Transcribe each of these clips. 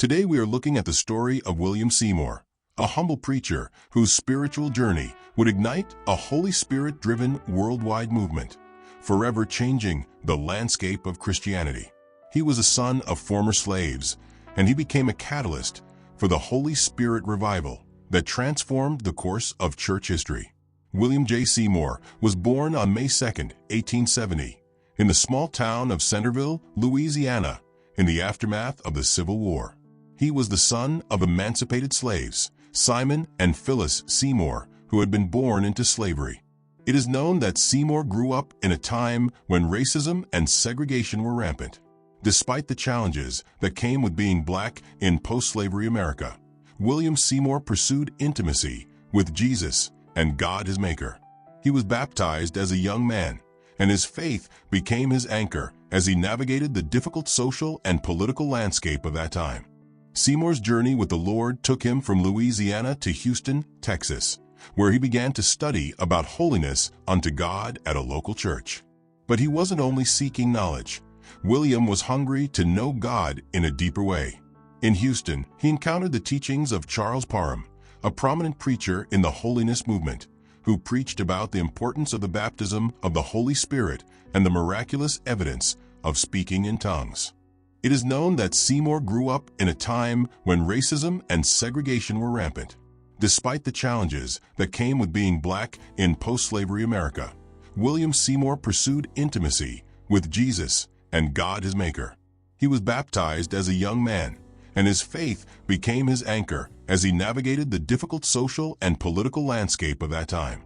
Today we are looking at the story of William Seymour, a humble preacher whose spiritual journey would ignite a Holy Spirit-driven worldwide movement, forever changing the landscape of Christianity. He was a son of former slaves, and he became a catalyst for the Holy Spirit revival that transformed the course of church history. William J. Seymour was born on May 2, 1870, in the small town of Centerville, Louisiana, in the aftermath of the Civil War. He was the son of emancipated slaves, Simon and Phyllis Seymour, who had been born into slavery. It is known that Seymour grew up in a time when racism and segregation were rampant. Despite the challenges that came with being black in post-slavery America, William Seymour pursued intimacy with Jesus and God his Maker. He was baptized as a young man, and his faith became his anchor as he navigated the difficult social and political landscape of that time. Seymour's journey with the Lord took him from Louisiana to Houston, Texas, where he began to study about holiness unto God at a local church. But he wasn't only seeking knowledge. William was hungry to know God in a deeper way. In Houston, he encountered the teachings of Charles Parham, a prominent preacher in the holiness movement, who preached about the importance of the baptism of the Holy Spirit and the miraculous evidence of speaking in tongues. It is known that Seymour grew up in a time when racism and segregation were rampant. Despite the challenges that came with being black in post-slavery America, William Seymour pursued intimacy with Jesus and God his Maker. He was baptized as a young man, and his faith became his anchor as he navigated the difficult social and political landscape of that time.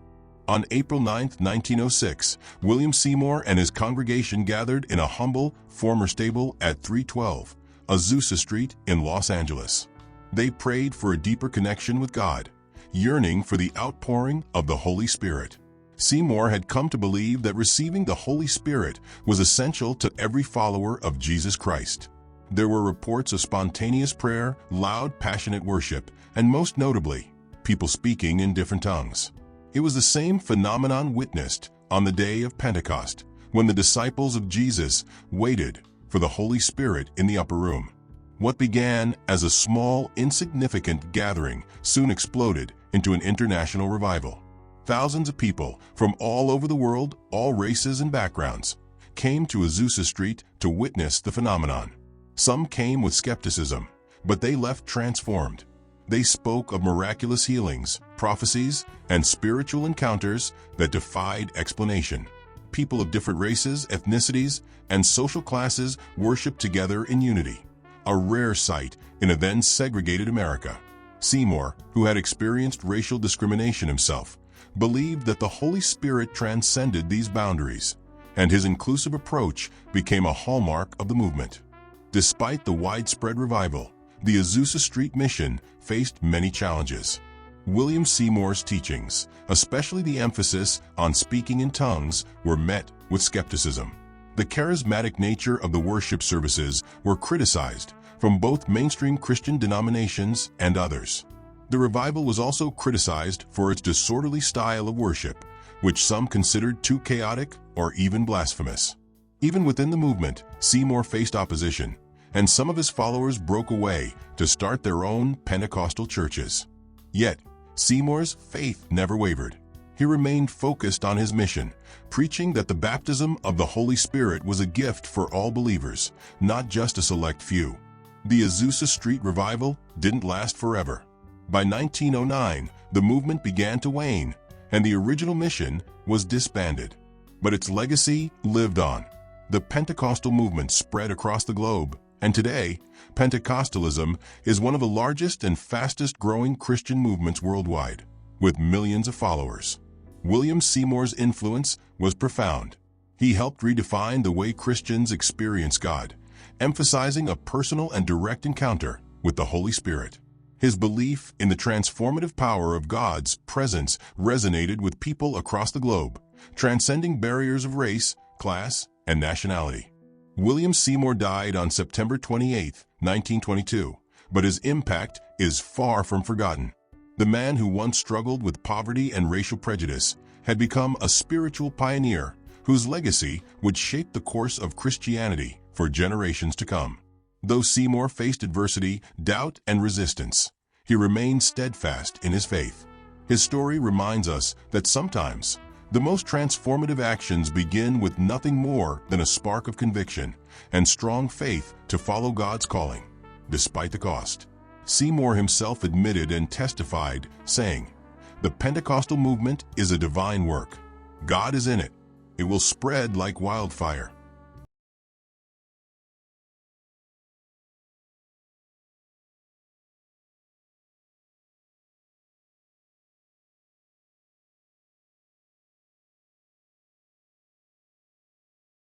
On April 9, 1906, William Seymour and his congregation gathered in a humble former stable at 312 Azusa Street in Los Angeles. They prayed for a deeper connection with God, yearning for the outpouring of the Holy Spirit. Seymour had come to believe that receiving the Holy Spirit was essential to every follower of Jesus Christ. There were reports of spontaneous prayer, loud, passionate worship, and most notably, people speaking in different tongues. It was the same phenomenon witnessed on the day of Pentecost, when the disciples of Jesus waited for the Holy Spirit in the upper room. What began as a small, insignificant gathering soon exploded into an international revival. Thousands of people from all over the world, all races and backgrounds, came to Azusa Street to witness the phenomenon. Some came with skepticism, but they left transformed. They spoke of miraculous healings, prophecies, and spiritual encounters that defied explanation. People of different races, ethnicities, and social classes worshiped together in unity, a rare sight in a then segregated America. Seymour, who had experienced racial discrimination himself, believed that the Holy Spirit transcended these boundaries, and his inclusive approach became a hallmark of the movement. Despite the widespread revival, the Azusa Street mission faced many challenges. William Seymour's teachings, especially the emphasis on speaking in tongues, were met with skepticism. The charismatic nature of the worship services were criticized from both mainstream Christian denominations and others. The revival was also criticized for its disorderly style of worship, which some considered too chaotic or even blasphemous. Even within the movement, Seymour faced opposition, and some of his followers broke away to start their own Pentecostal churches. Yet, Seymour's faith never wavered. He remained focused on his mission, preaching that the baptism of the Holy Spirit was a gift for all believers, not just a select few. The Azusa Street revival didn't last forever. By 1909, the movement began to wane, and the original mission was disbanded. But its legacy lived on. The Pentecostal movement spread across the globe, and today, Pentecostalism is one of the largest and fastest-growing Christian movements worldwide, with millions of followers. William Seymour's influence was profound. He helped redefine the way Christians experience God, emphasizing a personal and direct encounter with the Holy Spirit. His belief in the transformative power of God's presence resonated with people across the globe, transcending barriers of race, class, and nationality. William Seymour died on September 28, 1922, but his impact is far from forgotten. The man who once struggled with poverty and racial prejudice had become a spiritual pioneer whose legacy would shape the course of Christianity for generations to come. Though Seymour faced adversity, doubt, and resistance, he remained steadfast in his faith. His story reminds us that sometimes the most transformative actions begin with nothing more than a spark of conviction and strong faith to follow God's calling, despite the cost. Seymour himself admitted and testified, saying, "The Pentecostal movement is a divine work. God is in it. It will spread like wildfire."